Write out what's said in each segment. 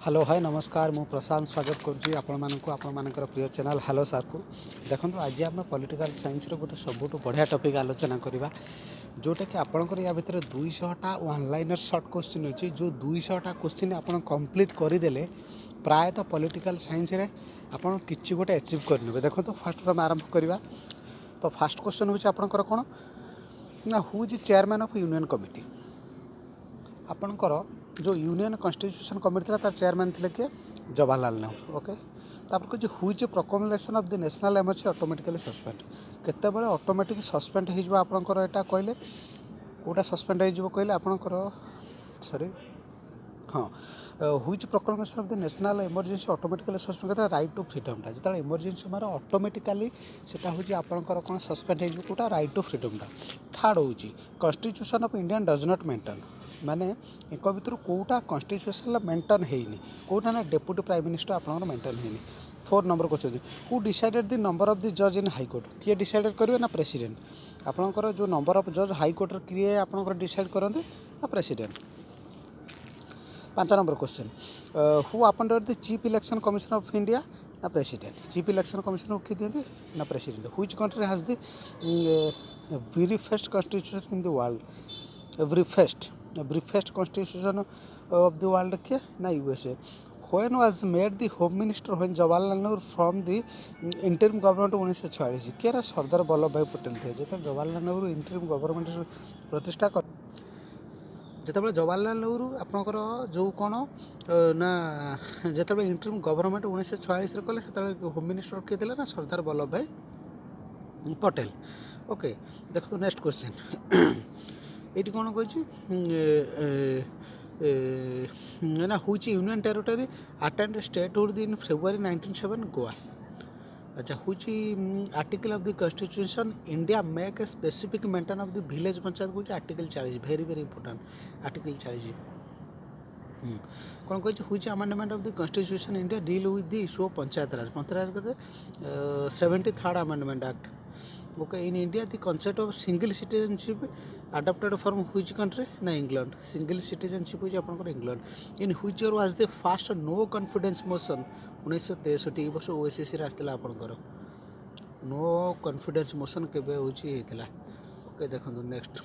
Hello hi नमस्कार मु प्रशांत स्वागत करूँ प्रिय चैनल हेलो सार को देखो आज आम पॉलिटिकल साइंस गोटे सबुठ बढ़िया टॉपिक आलोचना करवा जोटा कि आपंकर या भितर 200टा वन लाइनर शॉर्ट क्वेश्चन अच्छी जो 200टा क्वेश्चन आप कंप्लीट करदे प्रायतः पॉलिटिकल साइंस रे आपन किसी गोटे अचीव करने देखो तो फास्ट आम आरंभ करवा। तो फास्ट क्वेश्चन हूँ आपंकर कौन ना who is chairman of union committee आपणकर जो यूनियन कॉन्स्टिट्यूशन कमिटी था तार चेयरमैन थे किए जवाहरलाल नेहरू। ओके तापर कह who is proclamation of the national emergency automatically suspend केतेबेले ऑटोमेटिक सस्पेंड हो आपंकर यहाँ कहले कौटा सस्पेंड हो कहले आपंकर सॉरी हाँ who is proclamation of the national emergency automatically suspend करता राइट टू फ्रीडमटा जो एमरजेंसी मार ऑटोमेटिकली सेटा हूँ आपंकर कौन suspend Hota right to फ्रीडमटा। Third हूँ constitution of Indian does not maintain माने एक भितर कौटा कॉन्स्टिट्यूशन मेंटेन होनी कौटा ना डेप्यूटी प्राइम मिनिस्टर आपंकर मेंटेन होनी। 4 number question who decided the number of the जज इन हाईकोर्ट किए डिसाइड करेंगे ना प्रेसिडेंट आपंकर जो नंबर ऑफ जज हाईकोर्ट किए आपंकर डिसाइड करते ना president. 5 number question who appointed the chief election commissioner of India ना प्रेसिडेंट चीफ इलेक्शन कमिश्नर किए दिखती ना president. Which country has the very first constitution in the world briefest constitution of the world किए ना USA. When was made the home minister when Jawaharlal Nehru from the interim government 1946 किए ना Sardar Vallabhbhai Patel थे जो Jawaharlal Nehru interim government प्रतिष्ठा कर जिते जवाहरलाल नेहरू आपंकर जो कौन ना जिते इंटरिम गवर्नमेंट 1946 कले से होम मिनिस्टर किए थे ना सरदार वल्लभ भाई पटेल। ओके देखो नेक्स्ट क्वेश्चन ये कौन कही ना हूँ union territory attend statehood in February 1907 Goa. अच्छा हूँ article of the constitution India make a specific mention of the village panchayat कौन article 40 very very important article 40 कौन कही हूँ amendment of the constitution India deal with the issue of panchayat raj कहते 73rd amendment act. Okay in India the concept of single citizenship adopted from which country ना England single citizenship हो आपंकर England. In which year was the first no confidence motion 1963 वर्ष OSSC आपंकर no confidence motion केबे होता। Okay देखो next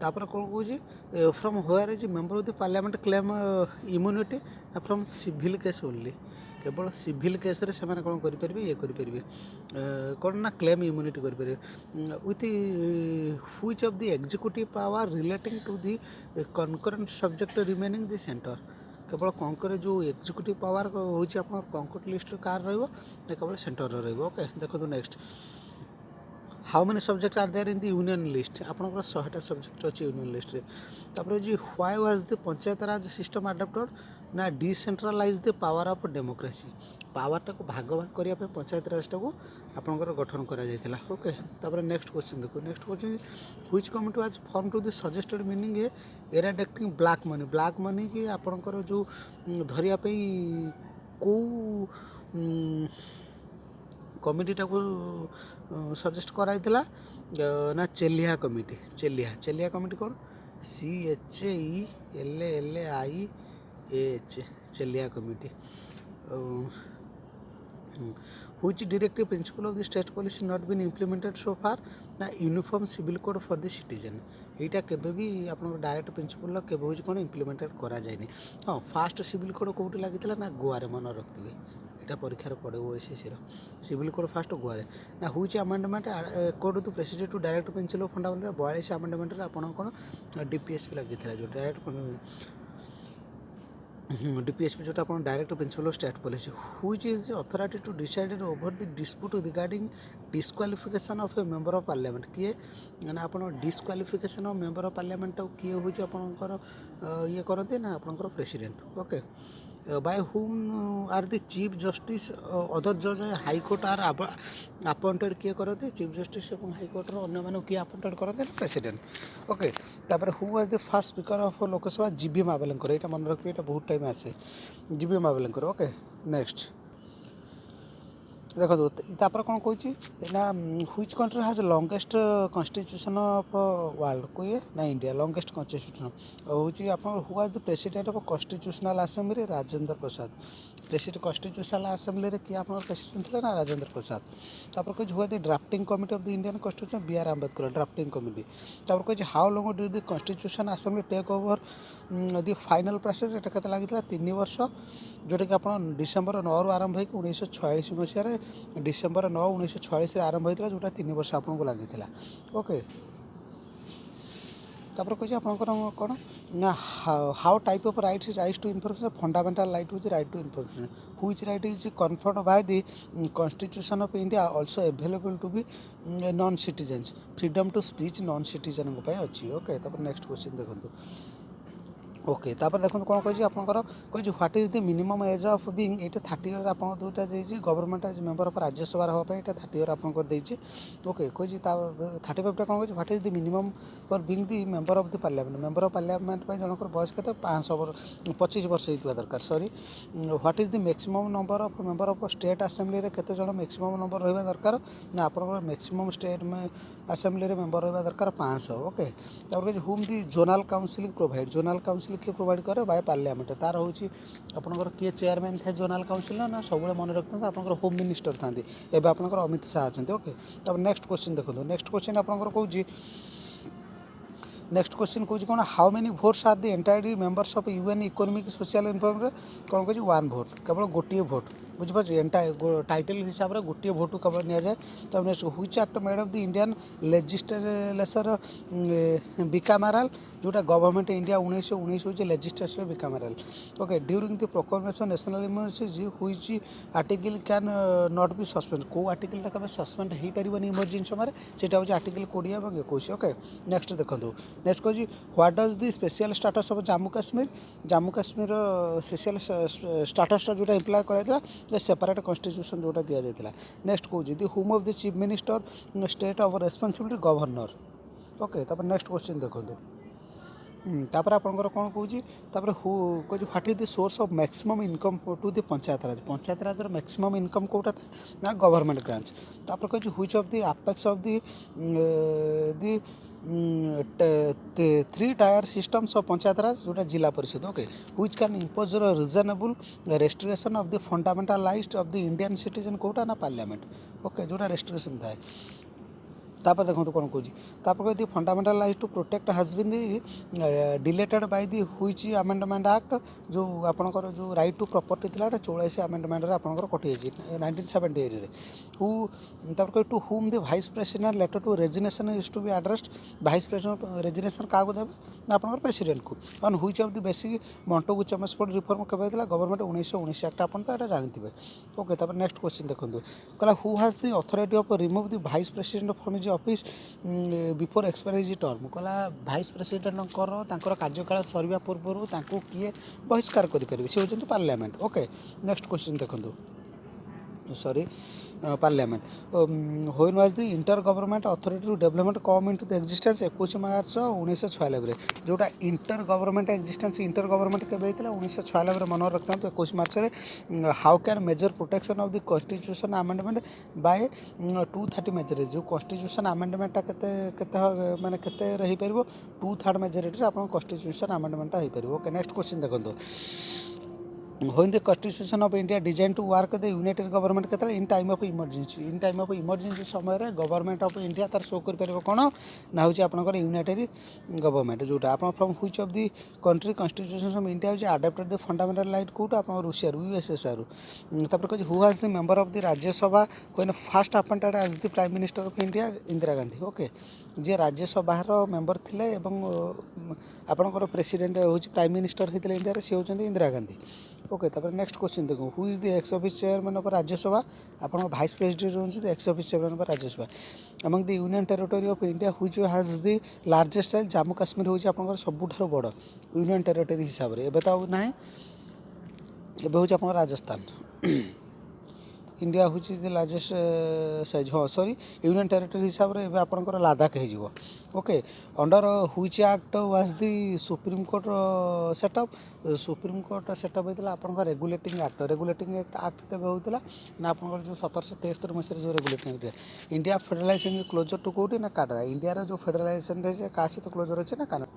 तापर कौन कौन from where is member of the parliament claim immunity from civil case only केवल सिविल केस से कौन करेंगे ये करेंगे कौन ना क्लेम इम्यूनिटी करेंगे with which of the executive power relating to the concurrent subject remaining the centre केवल कंकर जो एग्जीक्यूटिव पावर हूँ आप कंकट लिस्ट कार केवल सेंटर रहा। ओके देखो next how many subject are there in the union list आपंकर 100टा सब्जेक्ट अच्छे यूनियन लिस्ट तापर जी why was the panchayat Raj system adopted ना decentralise the power of democracy पावरटा को भाग भाग करने पंचायत राजटा को आपंकर गठन करा। ओके तापर नेक्स्ट क्वेश्चन देखो next question which committee was form to the suggested meaning eradicating black money कि आपंकर जो धरिया को कमिटीटा को सजेस्ट कराइला ना चेलिया कमिटी चेलिया कमिटी कौन CHELLAIAH Chelliah committee. Which directive principle of the state policy not been implemented so far ना uniform civil code for the citizen यहाँ केबे भी आप डायरेक्ट प्रिंसिपल केबे हूँ कौन इम्प्लीमेंटेड करा जाए हाँ फास्ट सिविल कोड कौटी लगी ना गोवा मन रखिए यहाँ परीक्षार पड़े OSSC civil code first Goa ना हूँ amendment code to president to direct principle of fundamental 42 amendment आप कौन डीपीएसपी लगी जो डायरेक्ट डीपीएसपी जो आप direct principle of state policy which is authority to decide over the dispute regarding disqualification of a member of parliament किए मैंने आप disqualification of member of parliament किए हूँ आपंकर ये करते ना आपंकर प्रेसिडेंट। ओके बाय हुम are the chief justice other जज हाईकोर्ट आर अपॉइंटेड किए करते चीफ जस्टिस और हाईकोर्टर अन्य मानक किए अपॉइंटेड करते ना प्रेसिडेंट। ओके तापर who was the first speaker of Lok Sabha GB Mahabaleshwar यहाँ मन रखिए यहाँ बहुत टाइम आसे जीबी महाबलेश्वर। ओके नेक्स्ट देखो तापर कौन कह ना ह्विच कंट्री हाज लंगेस्ट कन्स्टिट्यूशन ऑफ वर्ल्ड कोई ना इंडिया लंगेस्ट कन्स्टिट्यूशन हूँ आप who was the president of constitutional assembly Rajendra Prasad president constitutional assembly किए आप प्रेसिडेंट थे ना राजेंद्र प्रसाद तापर कह हुआ the drafting committee of the Indian constitution B R Ambedkar drafting committee तापर कह how long do the constitution assembly take over the final process एटा केते लागितला 3 वर्ष जोटा कि आप डिसेम्बर 9 आरंभ हो 1946 मसीह डिसेम्बर 9 1946 आरंभ होता जोटा 3 वर्ष आपको लगी ओके तापर कह कौन ना how type of rights to information fundamental right हूँ right to information which right is conferred by the constitution of India also available to be non citizens freedom to speech non citizen अच्छी okay तापर next question देखो okay तापर देखो कौन कही आपंकर कही what is the minimum age of being ये 30 इयर आप जोटा government age member of Rajya Sabha हाँपाई ये 30 इयर आपको देती ओके कही 35टा कौन कही what is the minimum for being the member of the parliament member of parliament जनकर बयस के 25 वर्ष होता दरकार sorry what is the maximum number of member of state assembly केते जन मैक्सिमम नंबर रहा दरकार ना आप मैक्सिमम स्टेट असेंबली मेंबर रहा दरकार 500 ओके तापर whom the zonal council provide zonal council किए प्रोवाइड करे बाय पार्लियामेंट तार हूँ आपंकर किए चेयरमैन थे जोनाल काउंसिल ना सब मन रखते हैं आपंकर होम मिनिस्टर था एवं आपंकर अमित शाह अच्छा ओके तब नेक्स्ट क्वेश्चन देखो नेक्स्ट क्वेश्चन आपंकर कौन नेक्स्ट क्वेश्चन कौन कौन how many votes are the entirely members of UN economic social information कौन कह 1 भोट केवल गोटे भोट बुझे टाइटल हिसाब से गोटे भोट केवल नि जाए तो next which act made of the Indian legislature bicameral जोटा गवर्नमेंट इंडिया 1919 हूँ legislature bicameral okay during the proclamation national emergency which article can not be suspend को आर्टिकल कभी सस्पेंड हो पारे इमरजेंसी समय से हूँ आर्टिकल 20 और 21 ओके नेक्स्ट देखो नेक्स्ट कह what does the special status of Jammu Kashmir special स्टाटसटा जोटा इम्प्लाय कराइला सेपरेट कन्स्टिट्यूशन जोटा दि जाता नेक्स्ट कौन the home of the chief minister state of responsibility governor okay तापर नेक्स्ट क्वेश्चन देखो तापर आपंकर कौन कौन तापर कह what is the source of maximum income to the panchayat raj maximum income कौटा था ना गवर्नमेंट ब्रांच तापर कह which of the apex of the 3 tier systems of panchayat raj जोटा Zila Parishad okay which can impose reasonable restriction of the fundamental rights of the Indian citizen कौटा ना parliament okay जोटा restriction थाए तापर देखो कौन कौन तापर कह the fundamental right to protect has been deleted by the which amendment act जो आपंकर जो राइट टू प्रॉपर्टी था 84 अमेंडमेंट आपंकर कटि 1978 हु तापर कह to whom the vice president letter to resignation is to be addressed vice president resignation क्या देवे आपंकर प्रेसिडेंट को on which of the basic Montagu Chelmsford reform केवे होता गवर्नमेंट 1919 एक्ट आप जानते ओके तापर नेक्स्ट क्वेश्चन देखो कहला who has the authority of remove the vice president from his office before expiry term कहला वाइस प्रेसिडेंट कार्यकाल सरवा पूर्व किए बहिष्कार करेंगे सी होती पार्लियामेंट ओके नेक्स्ट क्वेश्चन देखो sorry parliament when was the inter government authority to development come into the existence 21 March 1996 जोटा inter government existence inter government केवे होता 1996 मन रखता 21 March how can major protection of the constitution amendment by 230 majority जो constitution अमेंडमेंटा केते माने केते रही परिबो 2/3 मेजोरिटी आपन कॉन्स्टिट्यूशन अमेंडमेंटा हो पारिबो ओके नेक्स्ट क्वेश्चन देखो when the constitution of India designed to work the united government के in time of emergency समय गवर्नमेंट ऑफ इंडिया तार शो कर पारे कौन ना हूँ आपंकर यूनाइटेड गवर्नमेंट जोटा आप from which of the country constitution of India हूँ अडॉप्टेड द फंडामेंटल राइट कौट आप रूसिया यूएसएसआर तापर कह who has the member of the Rajya Sabha when first appointed as the prime minister of India Indira Gandhi okay जी Rajya Sabha member थे आपंकर प्रेसिडेंट हूँ प्राइम मिनिस्टर होते इंडिया सी होती इंदिरा गांधी ओके तापर नेक्स्ट क्वेश्चन देखो who is the ex office chairman of Rajya Sabha आप भाइस प्रेसिडेंट होती x office chairman of Rajya Sabha among the union territory of India which has the largest size Jammu Kashmir हूँ आप सबुठ बड़ यूनियन टेरिटोरी हिसाब से एवं तो ना एवं हूँ आप राजस्थान इंडिया हूँ द लार्जेस्ट साइज हाँ सॉरी यूनियन टेरिटरी हिसाब से आपंकर लद्दाख हो okay under which act was the supreme court setup supreme court setup होता आप रेगुलेटिंग एक्ट केवे होता ना आप जो 1773 मसीह जो रेगुलेटिंग इंडिया फेडरालाइजेशन क्लोजर टू कौटी ना कानाडा इंडिया जो फेडरालाइजेशन क्या सहित क्लोजर अच्छे ना कानाडा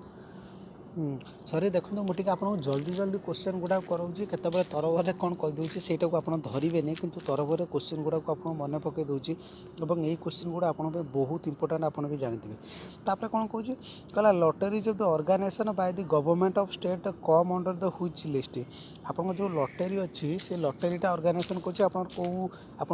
सरी देखो मुझे आपको जल्दी जल्दी क्वेश्चन गुड़ा कराऊँगी केतबे तरबरे कौन कहीदे से आप धरवे नहीं कि तरबरे क्वेश्चन गुड़ा को मन पकई दूसरी और यही क्वेश्चन गुड़ा आप बहुत इंपोर्टाट आप भी जानते तापर कौन कौन कहला lotteries of the organisation by the government of state come under the which list आप जो लॉटरी अच्छी से लॉटरीटा ऑर्गेनाइजेशन कर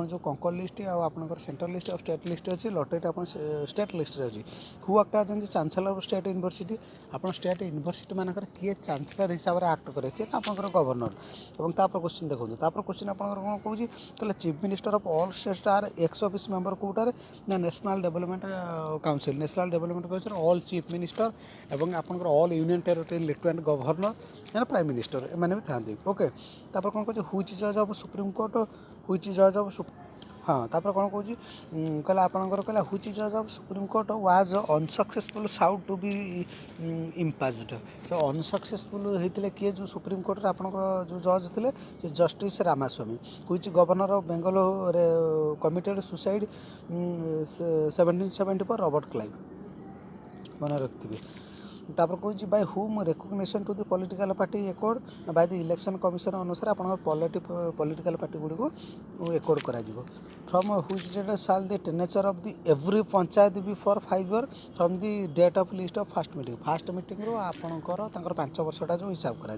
जो कंकर लिस्ट आपर सेंट्रल लिस्ट और स्टेट लिस्ट अच्छी लॉटरीटा आप स्टेट लिस्ट अच्छी who act as chancellor of state university आप स्टेट यूनिवर्सिटी मानकर किए चांसलर हिसाब से एक्ट करे किए ना आप गवर्नर और तापर क्वेश्चन देखो तापर क्वेश्चन आप कौन कौन कहले chief minister of all state are ex officio member कौटार ना national development council all chief minister एवं आप all union territory lieutenant governor या प्राइम मिनिस्टर एम भी था ओके तापर कौन कह हुईच जज ऑफ सुप्रीम कोर्ट हुईच जज ऑफ हाँ तापर कौन कौन कहले आपंकर कहला हुईच जज of supreme court was unsuccessful sought to be impeached so unsuccessful होते किए जो सुप्रीम कोर्ट आपंकर जो जज थे justice Ramaswami which governor of Bengal committed suicide 1774 Robert Clive मन रखिए तापर कौन by whom recognition to the political party accord by the election commission अनुसार आप पॉलिटिकल पार्टी गुड़ी को एकॉर्ड करा from which date shall the tenure of the every panchayat be for 5 year from the date of list of first meeting रो आपणकर 5 वर्षटा जो हिसाब कर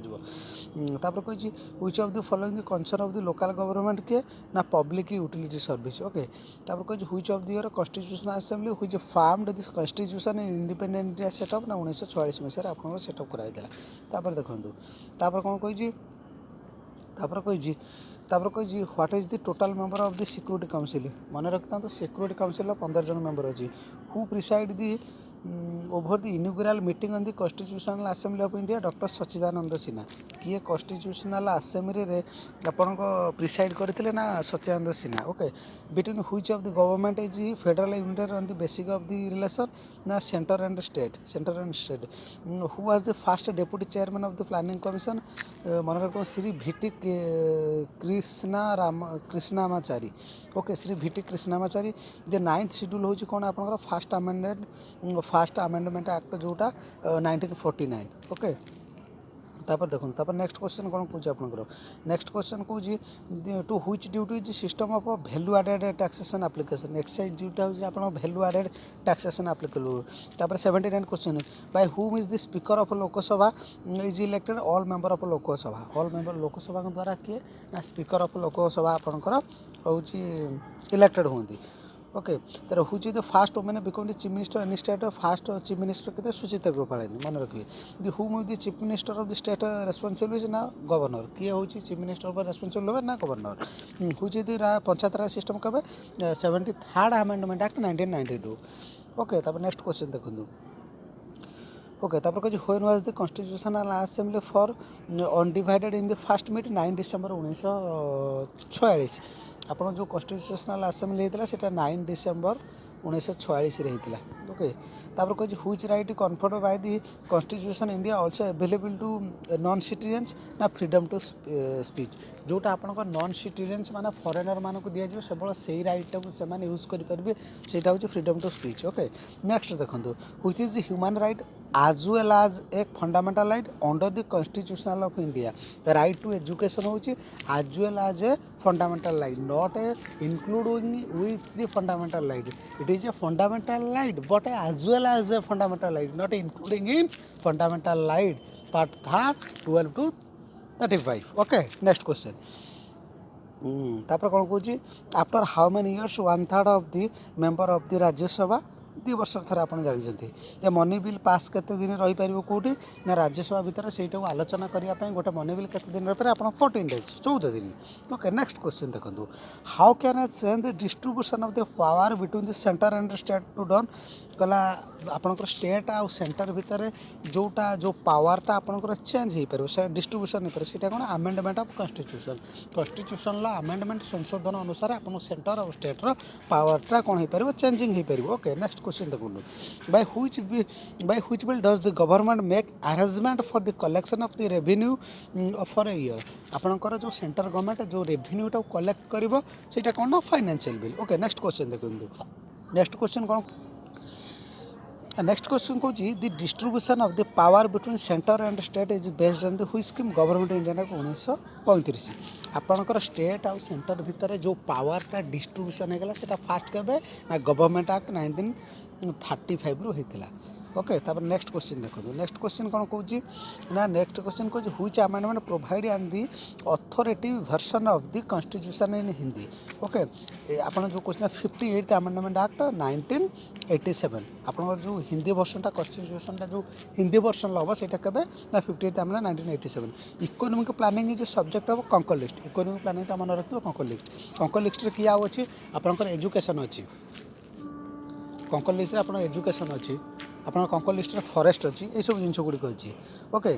कही which of the following the concern of the local government के ना पब्लिक यूटिलिटी सर्विस ओके कही which of the year constitutional assembly which formed this constitution independent India setup ना 1944 मसीह आप सेटअप कराइला देखो तापर कौन कही what is the total member of the security council मन रखता तो सिक्योरिटी काउंसिल 15 जन मेंबर अच्छी who preside the over the inaugural meeting on the constitutional assembly of India doctor Sachchidanand Sinha किए कॉन्स्टिट्यूशनल असेंबली रे आपण प्रिसाइड करते ना Sachchidanand Sinha okay between which of the government is federal unit on the basic of the relation ना centre and state who was the first deputy chairman of the planning commission मन रखो Shri V T Krishnamachari okay Shri V T Krishnamachari the 9th schedule हूँ कौन आप fast amendment act जोटा 1949 okay तापर देखो तापर नेक्स्ट क्वेश्चन कौन कौन आपंकर नेक्स्ट क्वेश्चन कौन to which duty is system of value added taxation application excise ड्यूटा हूँ आप वैल्यू एडेड टैक्सेशन एप्लिकेबल तापर 79 question by whom is the speaker of Lok Sabha is elected all member of Lok Sabha all member Lok Sabha द्वारा किए ना speaker of Lok Sabha आपंकर हूँ elected होती ओके तर हूँ the fast women become the chief minister any state fast chief minister के सुचिता गोपालिनी मन रखिए the whom the chief minister of the state responsible ना गवर्नर किए हूँ चीफ मिनिस्टर पर रेस्पॉन्सिबल होगा ना गवर्नर हूँ द पंचायत राज सिस्टम कब 73rd अमेंडमेंट एक्ट 1992 ओके तब नेक्स्ट क्वेश्चन देखो ओके तापर कह when was the constitutional assembly for undivided in the first meet 9 December 1946 आपन जो कॉन्स्टिट्यूशनल असेंबली होता है 9 डिसेंबर 1946 होता ओके तापर कह which right conferred by the constitution India also available to non citizens ना फ्रीडम टू स्पीच जोटा आपन नॉन सिटीजन्स माने फॉरेनर मान को दिया केवल से राइटा को से यूज करेंगे से freedom to speech okay next देखो which is human right as well as a fundamental right under the constitution of India right to education होची as well as a fundamental right not a including with the fundamental right it is a fundamental right but as well as a fundamental right not including in fundamental right part 3 12 to 35 okay next question तापर कौन कौन after how many years 1/3 of the member of the Rajya Sabha 2 वर्ष थर आप जानते ये money bill pass केते दिन रही पार कौटी ना राज्यसभा भितर से आलोचना करने गोटे मनी बिल केते दिन रही पारे आप 14 days 14 दिन ओके नेक्स्ट क्वेश्चन देखो how can I change the distribution of the power between the centre and state to done कहला आपणकर स्टेट आउ सेंटर भितर जोटा जो पावरटा आपणकर चेंज हो पार से डिस्ट्रीब्यूशन हो पार से कौन amendment of constitution constitution amendment संशोधन अनुसार आप सेंटर और स्टेट पावरटा कौन हो पार चेंजिंग हो पार ओके नेक्स्ट क्वेश्चन देखो by which bill does the government make arrangement for the collection of the revenue for a year आपणकर जो सेंटर गवर्नमेंट जो रेवेन्यूटा कलेक्ट कर सेटा कौन ना financial bill okay next question देखो नेक्स्ट क्वेश्चन कौन नेक्स्ट क्वेश्चन कौन the distribution of the power between centre and state is based on the which scheme government India act 1935 आपणकर स्टेट आउ सेंटर भितर जो पावरटा डिस्ट्रीब्यूशन होगा सेटा फास्ट केबे ना गवर्नमेंट एक्ट 1935 रु होता ओके तापर नेक्स्ट क्वेश्चन देखो नेक्स्ट क्वेश्चन कौन कौन ना नेक्स्ट क्वेश्चन कौन which amendment provide and the authoritative version of the constitution in Hindi okay आपन जो क्वेश्चन 58th अमेंडमेंट एक्ट 1987 आपन जो हिंदी वर्षनटा कॉन्स्टिट्यूशनटा जो हिंदी वर्षन हम सेटा केबे ना 58th amendment 1987 economic planning is subject of कंकर लिस्ट इकोनॉमिक प्लानिंग टा मन रखियो कंकर लिस्ट रे किया अछि आपनकर एजुकेशन अछि कंकर लिस्ट रे आपन एजुकेशन अछि आपन कंकर लिस्ट फॉरेस्ट अच्छी ये सब जिन गुड़िक अच्छी ओके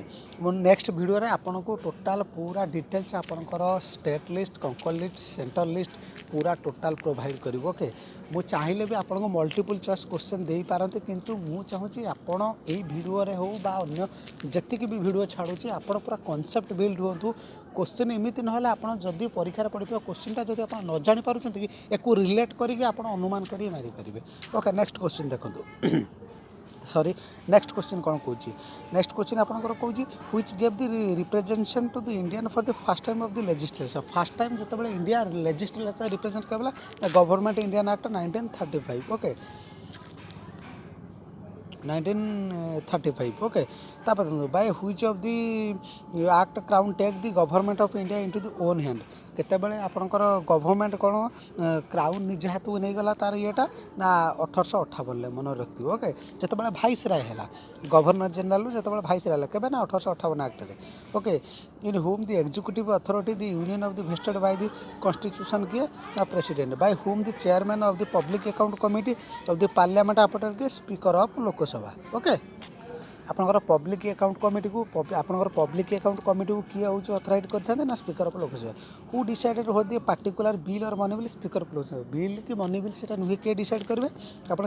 नेक्स्ट वीडियो रे आपन को टोटाल पूरा डिटेल्स आपनकर स्टेट लिस्ट कंकर लिस्ट सेंटर लिस्ट पूरा टोटाल प्रोवाइड करी ओके मु चाहिए भी आपन को मल्टीपल चॉइस क्वेश्चन दे पारते किंतु मु चाहूँगी आपन यही वीडियो रे हो बा अन्य जति भी वीडियो छाड़ुची आपन पूरा कॉन्सेप्ट बिल्ड हुंतु क्वेश्चन एमती ना आपन जदि परीक्षा पड़ता क्वेश्चनटा जब आप न जानी पारुछंती कि एको रिलेट करके आपन अनुमान करी मारी परिबे ओके नेक्स्ट क्वेश्चन देखंतु सॉरी नेक्स्ट क्वेश्चन कौन कौन नेक्स्ट क्वेश्चन आपंकर कौन which gave the representation to the Indian for the first time of the legislature first time जो इंडिया लेजिस्लेचर रिप्रेजेंट करला government Indian act 1935 okay 1935 okay तापर by which of the act crown take the government of India into the own hand केतेबेले आपणकर government कौन crown निजे हाथ नहीं गला तार येटा ना 1858 मन रखी ओके जितेबाला भाइस राय है गवर्नर जनरल जो भाइस राय केबे ना 1858 एक्ट रे okay in home the executive authority the union of the wasted bye the constitution किए ना president bye home the chairman of the public account committee of the parliament appointed the speaker of Lok Sabha okay आपनकर public account committee को आपनकर public account committee को किए हो authorise करते ना speaker of Lok Sabha who decided हो दी पार्टिकुलर बिल और money bill speaker of Lok Sabha bill कि मनी बिल से नुहे किए डिसाइड करेंगे आप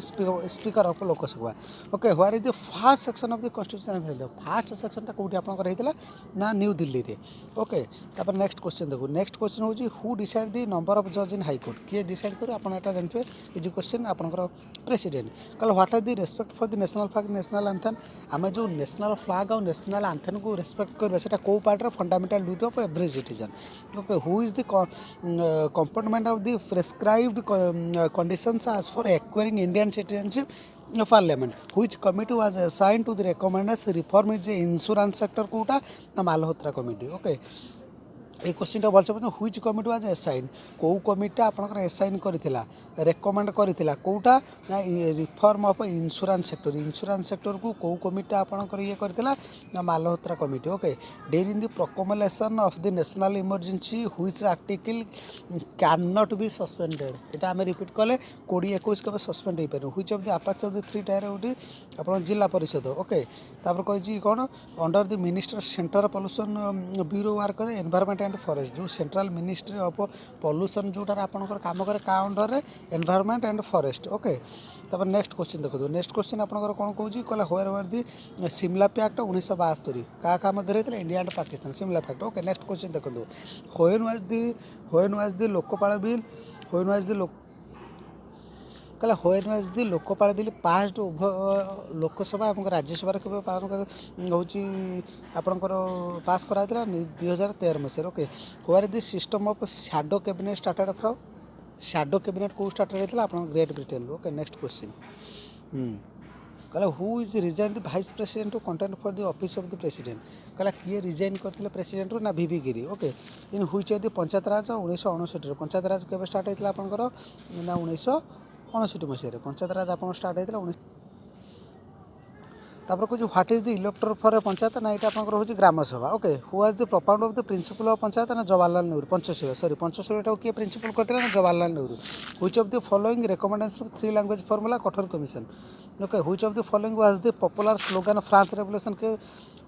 speaker of Lok Sabha okay what is the first section of the constitution first section टा कोठी आपनकर हेतला ना न्यू दिल्ली रे ओके तापर नेक्स्ट क्वेश्चन देखो नेक्स्ट क्वेश्चन होची who decide the number of जज इन हाई कोर्ट किए डिसाइड करे आपन एटा जानबे इज क्वेश्चन आपनकर प्रेसिडेंट कल what are the respect for the national flag national anthem आम जो नेशनल फ्लैग और नेशनल एंथम को रेस्पेक्ट करबे सेटा को पार्ट रो fundamental duty of every citizen okay who is the component of the prescribed conditions as for acquiring Indian citizenship parliament which committee was assigned to the recommendation reform is insurance sector कोटा ना Malhotra committee okay ये question भलसे पचार which committee was assign कौ committee आपनकर assign करथिला recommend करथिला कोटा ना रिफॉर्म ऑफ इंश्योरेंस सेक्टर को कौ कमिटी आपनकर ये करथिला ना Malhotra committee okay during the proclamation of the national emergency which article can not be suspended एटा हम रिपीट कले 20 21 के सस्पेंड हो पारे which of the apex of the three tier उडी आपन जिला परिषद ओके तापर कहि कोन under the minister centre pollution bureau work environment and forest जो सेंट्रल मिनिस्ट्री ऑफ पॉल्यूशन जोटार आपनकर काम करे का अंडर रे एनवायरनमेंट एंड फॉरेस्ट ओके तब नेक्स्ट क्वेश्चन देखो नेक्स्ट क्वेश्चन आपनकर कोन कहूजी कहला होयर वर दी शिमला पैक्ट 1972 का का मध्य रहतले India and Pakistan Shimla pact okay next question देखो when was the Lokpal bill when was the कहला when was the Lokpal bill passed उभय लोकसभा और राज्यसभा केवल पालन होची आपनकर पास कराइतला 2013 मसीह okay where the system of shadow cabinet started from shadow cabinet को स्टार्ट होता आप great Britain okay next question कहला who is resign the vice president to content for the office of the president कहला किए resign करते president ना V V Giri okay in which of the panchayat raj 1959 panchayat raj केबे start होता आपनकर ना 1959 मसीह पंचायत राज आप स्टार्ट होता तापर कुछ what is the elector for a panchayat ना ये आपंकर हूँ gram sabha okay who was the propound of the principle of panchayat ना जवाहरलाल नेहरू पंचशील सॉरी पंचशील किए प्रिंसिपल करते ना Jawaharlal Nehru which of the following recommendation of 3 language formula कठोर commission okay which of the following was the popular slogan France revolution के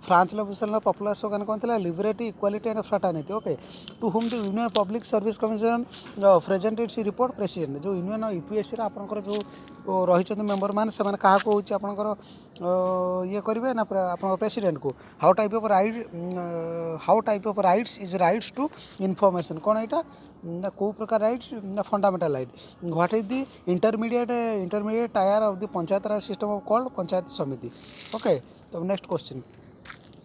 France revolution popular slogan कौन था liberty equality and fraternity okay to whom the union public service commission present its report president जो union UPSC आपंकर जो रही member मैंने से क्या हूँ आपंकर ये करेंगे ना आप प्रेसिडेंट को how type of rights is rights to information कौन यहाँ ना कौ प्रकार राइट ना fundamental right what is the intermediate tier of the panchayat Raj system of called panchayat samiti okay तो नेक्स्ट क्वेश्चन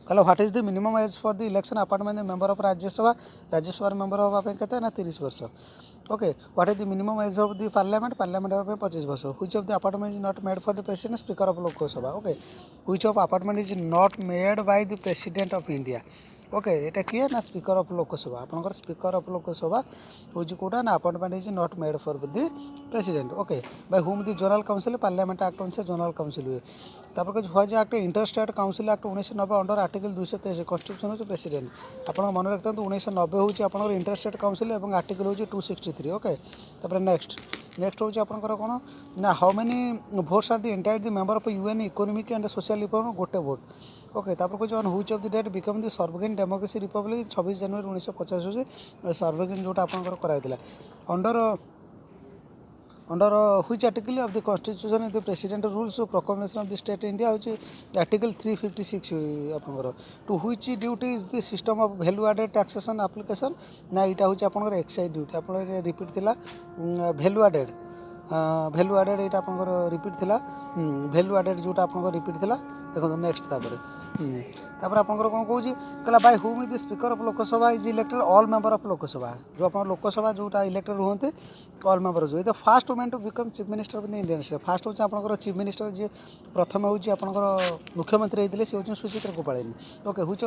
कहला what is the minimum age for the election appointment member of Rajya Sabha member हवा के ना 30 वर्ष okay what is the minimum age of the parliament हवा 25 वर्ष which of the appointment is not made for the president speaker of Lok Sabha okay which of appointment is not made by the president of India okay ये किए ना speaker of Lok Sabha आपंकर speaker of Lok Sabha हूँ कौटा ना appointment is not made for the president okay by whom the general council parliament act अनुसार general council हुए तापर कुछ हुआ act inter state council act 1990 under article 223 constitution हूँ प्रेसिडेंट आप मन रखते 1990 हूँ आप इंटर स्टेट काउंसिल और आर्टिकल हूँ 263 ओके तापर नेक्स्ट हूँ आपंकर कौन ना how many votes are the entire the member of UN economic and social reform गोटे भोट ओके तापर कुछ हुच of the date become the sovereign democracy republic 26 जनवरी 1950 हूँ सर्वोगिन जोटा आपंकर कराइला under which article of the constitution of the president rules proclamation of the state India हूँ आर्टिकल 356 आपंकर to which duty is the system of value added taxation application ना यहाँ हूँ आपंकर एक्साइज ड्यूटी आप रिपीट थिला वैल्यू एडेड यहाँ आपंकर रिपीट थिला वैल्यू एडेड जोटा आपंकर रिपीट थिला देखो नेक्स्ट तापर आपंकर कौन कौन कहला by whom is the speaker of Lok Sabha is elected all member of Lok Sabha जो आप लोकसभा जोटा इलेक्टेड रुहते ऑल मेंबर जो the first women to become chief minister of the Indian state first हूँ आपंकर चीफ मिनिस्टर जी प्रथम हूँ आपंकर मुख्यमंत्री होते सी हूँ Suchitra Kopani okay which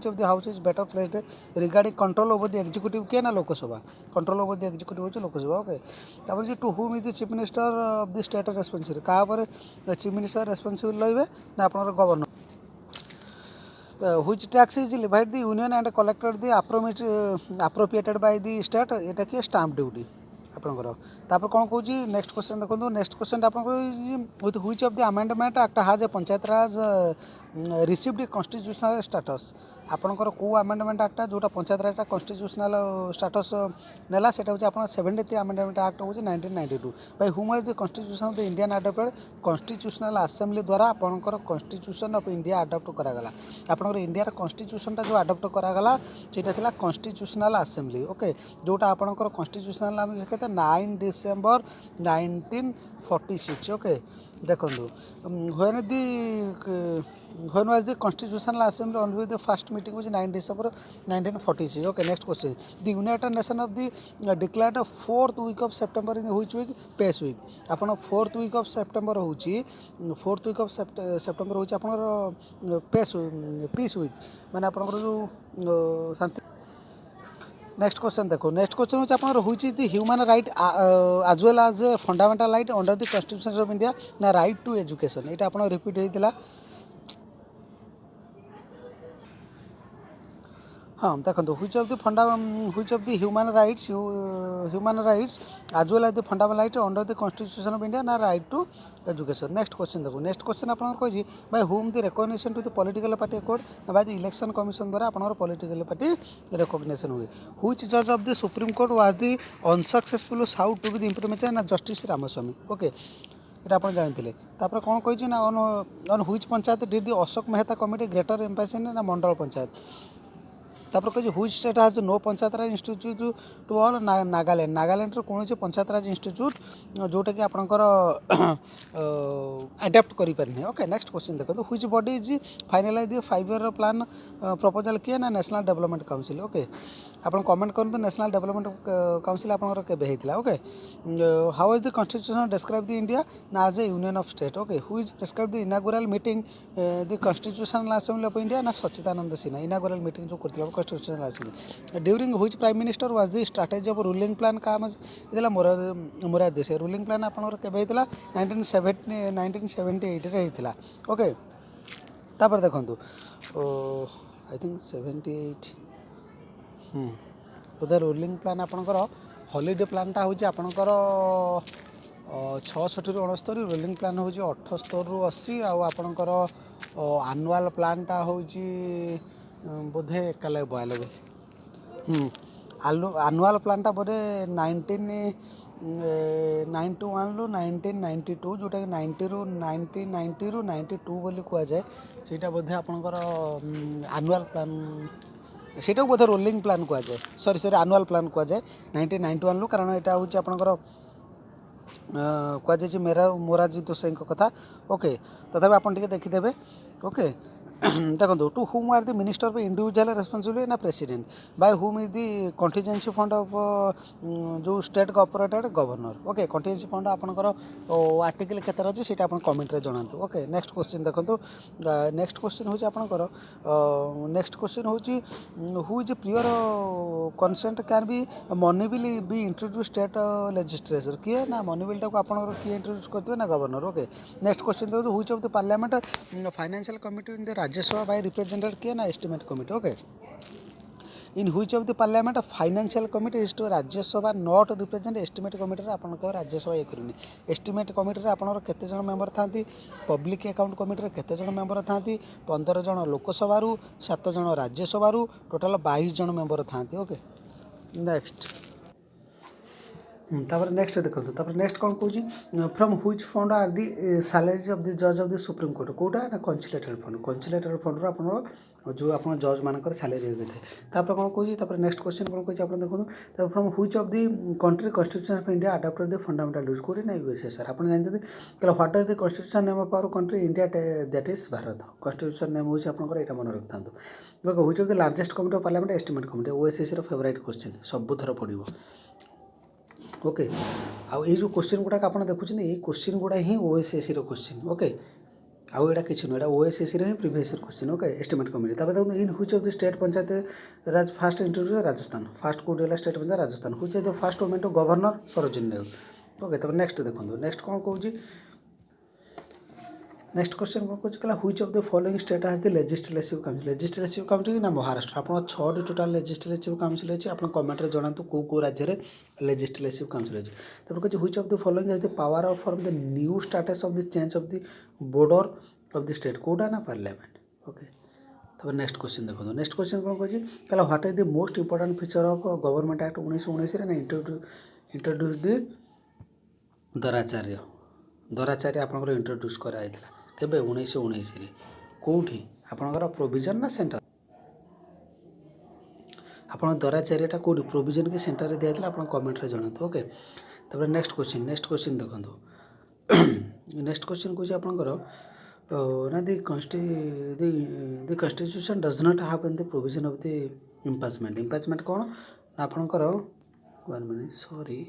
of the house is better placed regarding control over the executive किए ना Lok Sabha control over the executive हूँ लोकसभा ओके तापर to whom is the chief minister of the state responsible क्या चीफ मिनिस्टर रेस्पॉन्सिबल रही ना आप governor which tax is levied the union and collected the appropriated by the state ये किए stamp duty आपंकर तापर कौन कौन नेक्स्ट क्वेश्चन देखो नेक्स्ट क्वेश्चन आपंकर which of the amendment act हाज ए पंचायत राज रिसीव्ड कॉन्स्टिट्यूशनल स्टेटस आपंकर कौ अमेंडमेंट एक्ट जोटा पंचायत राज कॉन्स्टिट्यूशनल स्टेटस नेला सेटा हूँ आप 73 अमेंडमेंट एक्ट हूँ 1992 bye whom is the constitution of the Indian adopted constitutional assembly द्वारा आपंकर कॉन्स्टिट्यूशन ऑफ इंडिया अडॉप्ट करागला आपंकर इंडिया कॉन्स्टिट्यूशनटा जो अडॉप्ट करागला सेटा थिला कॉन्स्टिट्यूशनल असेंबली ओके जोटा आपंकर कॉन्स्टिट्यूशनल नाम कहते 9 डिसेंबर 1946 ओके देखो when was the constitutional assembly on with the first meeting was 9 December 1946 okay next question the United Nations of the declared the 4th week of September in which week peace week upon 4th week of September होची 4th week of September होची अपन peace week माने अपन जो शांति next question देखो next question हूँ आप which is the human right as well as a fundamental right under the constitution of India ना राइट टू एजुकेशन यहाँ आप रिपीट होता हाँ देखो which of the human rights as well as the fundamental right under the constitution of India ना right to education next question देखो next question आपको कही by whom the recognition to the political party accord by the election commission द्वारा आपंकर political party recognition हुए which जज of the supreme court was the unsuccessful sought to be the implementation ना justice Ramaswami okay ये आप जानते तापर कौन कही ना on which panchayat did the Ashok Mehta committee greater emphasis ना मंडल पंचायत तापर कही which state has no panchayat raj institute to all Nagaland Nagaland कौन पंचायत राज इंस्टीट्यूट जोटा कि आपंकर अडाप्ट करें ओके नेक्स्ट क्वेश्चन देखो which body is finalize the 5 year plan proposal किए ना नेशनल डेवलपमेंट काउंसिल ओके आप कमेंट करूँ नेशनल डेवलपमेंट काउंसिल आपंकर केबे होता okay how is the constitution describe the India ना as a union of state okay who is prescribe the inaugural meeting the constitutional assembly of India ना Sachchidanand Sinha inaugural meeting जो करथिला constitutional assembly during which prime minister was the strategy of ruling plan का Morar Desai ruling plan आपंकर केबे होता 1978 रे होता okay तापर देखंतु I think 78 Bodhe rolling plan आपणकर हॉलीडे प्लानटा हूँ आपणकर 66 ରୁ 69 रोलिंग प्लान हूँ 78 ରୁ 80 आपणकर आनुआल प्लानटा हूँ बोधे 91 आनुआल प्लानटा बोधे 1991 ରୁ 1992 जोटा कि 1990 ରୁ 92 बोली कहुए ସେଇଟା बोधे आपणकर आनुआल प्लान ସେଇଟାକୁ ବୋଧେ ରୋଲିଂ ପ୍ଲାନ୍ କୁହାଯାଏ ସରି ଆନୁଆଲ୍ ପ୍ଲାନ୍ କୁହାଯାଏ 1991 କାରଣ ଏଇଟା ହେଉଛି ଆପଣଙ୍କର କୁହାଯାଇଛି ମୋରାରଜୀ ଦେଶାଇଙ୍କ କଥା ଓକେ ତଥାପି ଆପଣ ଟିକେ ଦେଖିଦେବେ ଓକେ ଦେଖନ୍ତୁ to whom are the minister of individual responsibility ନା president by whom is the contingency fund of ଯେଉଁ state operated governor okay contingency fund ଆପଣଙ୍କର ଆର୍ଟିକଲ କେତେରେ ଅଛି ସେଇଟା ଆପଣ କମେଣ୍ଟରେ ଜଣାନ୍ତୁ ଓକେ ନେକ୍ସଟ କ୍ୱେଶ୍ଚିନ୍ ଦେଖନ୍ତୁ ନେକ୍ସଟ କ୍ୱେଶ୍ଚିନ୍ ହେଉଛି ଆପଣଙ୍କର ନେକ୍ସଟ କ୍ୱେଶ୍ଚିନ୍ ହେଉଛି who is prior consent can be money bill be introduce state legislature କିଏ ନା ମନି ବିଲ୍ଟାକୁ ଆପଣଙ୍କର କିଏ ଇଣ୍ଟ୍ରୋଡ୍ୟୁସ୍ କରିଥିବେ ନା ଗଭର୍ଣ୍ଣର ଓକେ ନେକ୍ସଟ କ୍ୱେଶ୍ଚିନ୍ ଦେଖନ୍ତୁ which of the parliament financial committee in the Rajya Sabha by represented किए ना estimate committee okay in which of the parliament financial committee is to Rajya Sabha not represent estimate committee रे आपन राज्यसभा ये करनी एस्टिमेट कमिटी रे आपन केते जण मेंबर थांती पब्लिक अकाउंट कमिटी रे केते जण मेंबर थांती 15 जण लोकसभा रु 7 जण राज्यसभा रु टोटल 22 जण मेंबर थांती ओके नेक्स्ट तापर नेक्स्ट देखो तापर नेक्स्ट कौन कौन from which fund are the salaries of the जज ऑफ द सुप्रीम कोर्ट कोटा ना कॉन्सिलेटरी फंड रो अपन जो आप जज मानकर सैलरी होते तापर कौन कौन तापर नेक्स्ट क्वेश्चन कौन कौन आप देखो तापर from which of the country constitution of India adopted the fundamental rules कोडी ना यूएसएसआर आप जानते कहला what is the constitution name of our country India that is Bharat constitution name होची आपनकर एटा मन रखतांतु देखो which of the largest committee of parliament estimate committee OSSC रो फेवरेट क्वेश्चन सब थर पड़िबो ओके आउ ये जो क्वेश्चन गुड़ाक आप देखुं ये क्वेश्चन गुड़ा ही ओएसएससी रो क्वेश्चन ओके आउ एटा किसी नुह ओएसएससी रो ही previous question okay estimate committee तापर देखो in which of the state panchayat raj first introduce Rajasthan first कोड है state panchayat Rajasthan which is the first women to governor Sarojini Naidu okay तापर नेक्स्ट देखो नेक्स्ट कौन कहूँ नेक्स्ट क्वेश्चन कौन कहला which of the following state has the legislative council ना महाराष्ट्र आप 6 टोटाल लेजिस्लेटिव काउंसिल अच्छी आप कमेंट रे जणातु को राज्य रे लेजिस्लेटिव काउंसिल अच्छी तब कहते which of the following has the power of for the new status of the change of the border of the state quota ना पार्लियामेंट ओके तब नेक्स्ट क्वेश्चन देखो नेक्स्ट क्वेश्चन कौन कहला what is the most important feature of government act 1919 रे ना introduce the दराचार्य आपनकर introduce कराइला केबे 1919 रे कोठी आपनकर प्रोविजन ना सेंटर आपन दराचार्यटा कोठी प्रोविजन के सेंटर रे दिया आप कमेंट रे जणातु ओके तब नेक्स्ट क्वेश्चन देखो नेक्स्ट क्वेश्चन को आपनकर ना the constitution does not have in the provision of the impeachment कौन आपनकर 1 minute sorry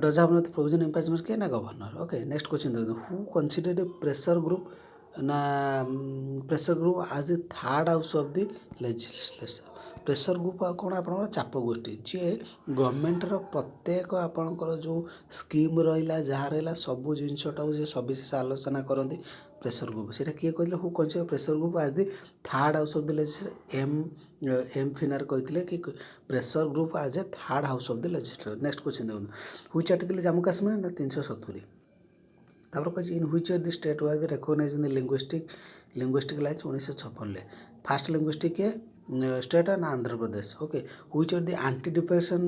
does have not provision impeachment के ना गवर्नर ओके नेक्स्ट क्वेश्चन देखो हु कंसीडर्ड प्रेशर ग्रुप ना प्रेशर ग्रुप आज the third house of the legislature pressure group कौन आप चाप गोष्ठी जी गवर्नमेंटर प्रत्येक आपणकर जो स्कीम रहा जहाँ रहा सबू जिनटा सविशेष आलोचना करती प्रेशर ग्रुप से किए कहते हु कौन pressure group as the third house of the legislature एम फिनार कहते कि pressure group as a third house of the legislature next question देखो व्हिच आर्टिकल जम्मू काश्मीर ना 370 तापर कह in which of the state was recognize in the linguistic lines 1956 first linguistic के state ना Andhra Pradesh okay which of the anti defection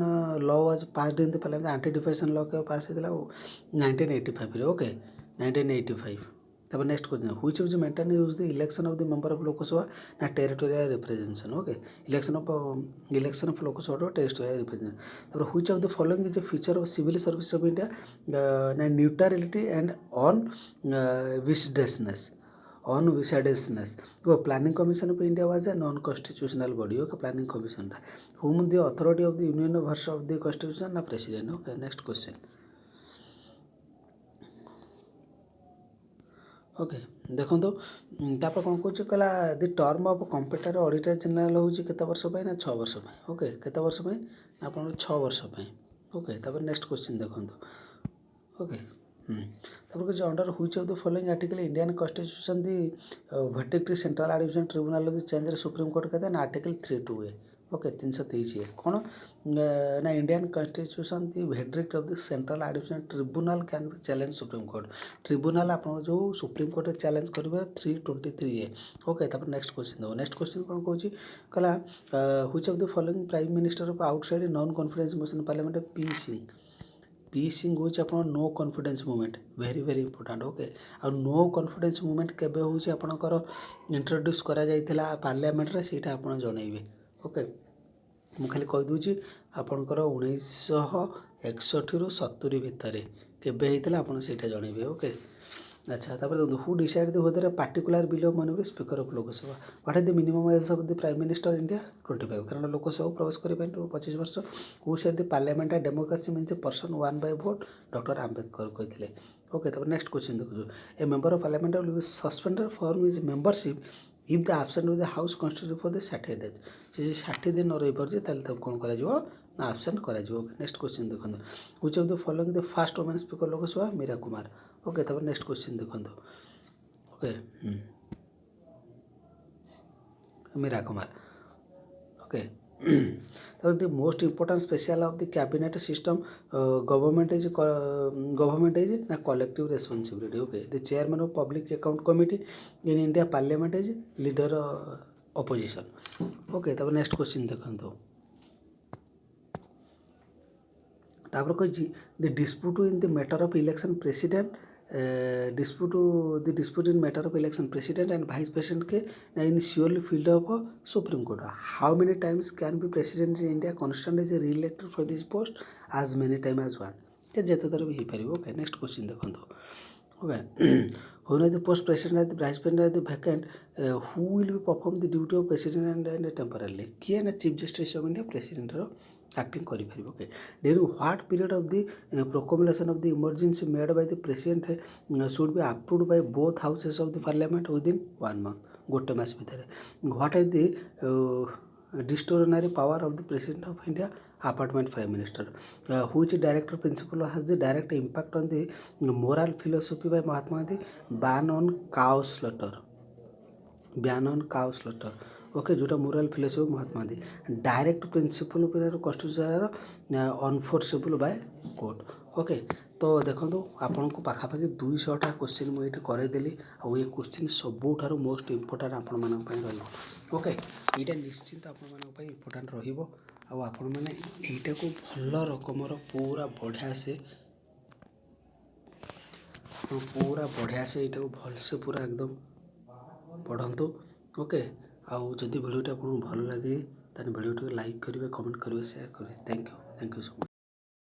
law was passed in the parliament anti defection law के पास होता 1985 रे okay 1985 तब next question which of the maintain use the election of the member of Lok Sabha ना territorial representation okay election of Lok Sabha to territorial representation तब which of the following is a feature of civil service of India ना neutrality and ऑन विसाइडनेस वो planning commission of India was a non constitutional body okay planning commission टा whom the authority of the union was of the constitution ना president okay next question okay देखो तापर कौन कौन कहला the term of computer auditor general हूँ केते वर्ष ना 6 वर्ष ओके केते वर्ष आप 6 वर्ष ओके तापर नेक्स्ट क्वेश्चन देखो ओके तापर कुछ under which of the following article Indian constitution the verdict central admission tribunal of the change supreme court कहते हैं आर्टिकल 3(2)(a) ओके 323 कौन ना Indian constitution the verdict of the central admission tribunal can be challenge supreme court tribunal आप जो supreme court challenge करेंगे 323(a) okay तापर next question देखो next question कौन कौन कहला which of the following prime minister of outside non confidence motion parliament P Singh हूँ आप no confidence movement very very important okay आ नो कॉन्फिडेंस मूवमेंट केबे हूँ आपणकर इंट्रोड्यूस करा जाइथिला पार्लियामेंट रे सेटा आपण जनइबे ओके ମୁଁ ଖାଲି କହିଦେଉଛି ଆପଣଙ୍କର 1961 ରୁ 70 ଭିତରେ କେବେ ହେଇଥିଲା ଆପଣ ସେଇଟା ଜଣେଇବେ ଓକେ ଆଚ୍ଛା ତାପରେ ଦେଖନ୍ତୁ who decide the whether particular bill of money speaker of Lok Sabha what is the minimum age of the prime minister India 25 କାରଣ ଲୋକସଭାକୁ ପ୍ରବେଶ କରିବା ପାଇଁ 25 ବର୍ଷ who said the parliamentary democracy means a person one by vote doctor Ambedkar କହିଥିଲେ okay ତାପରେ next question ଦେଖୁଛୁ a member of parliament will be suspended from his membership if the absent of the house constitute for the 60 days से 60 दिन न रही पारे ताले तो कौन करा ना आबसेंट करा नेक्स्ट क्वेश्चन देखो which of the following the first women speaker Lok Sabha Meira Kumar okay तब नेक्स्ट क्वेश्चन देखो ओके मीरा कुमार ओके तब the most important special of the cabinet system government is ना collective responsibility okay the chairman of public account committee in India parliament is leader opposition okay तब next question देखो तापर कही the dispute in the matter of election president dispute in matter of election president and vice president के in surely field of supreme court how many times can be president in india constant is re-elected for this post as many time as one ये जेते थर भी पारिबो okay next question देखंतो okay when the post president and the vice president are the vacant who will be perform the duty of president and temporarily किए ना chief justice of India president रो acting କରିପାରିବ okay during what period of the proclamation of the emergency made by the president should be approved by both houses of the parliament within 1 month ଗୋଟେ ମାସ ଭିତରେ what is the discretionary power of the president of india appointment prime minister which director principle has the direct impact on the moral philosophy by mahatma gandhi ban on cow slaughter okay जोटा moral philosophy Mahatma Gandhi direct principle constitution unenforceable by court okay तो देखो आपन को पाखापाखि 200टा question मुझे करदेली आउ ये question सबुठार most important आपण मान ओके यहाँ निश्चिंत आपण इंपोर्टाट रन मैंने यहीटा को भल रकमर पूरा बढ़िया से यहाँ भलसे पूरा एकदम पढ़ंतु ओके आउ जदि वीडियोटा आपको भल लगे ताने वीडियो लाइक करेंगे कमेंट करेंगे शेयर करेंगे थैंक यू सो मच।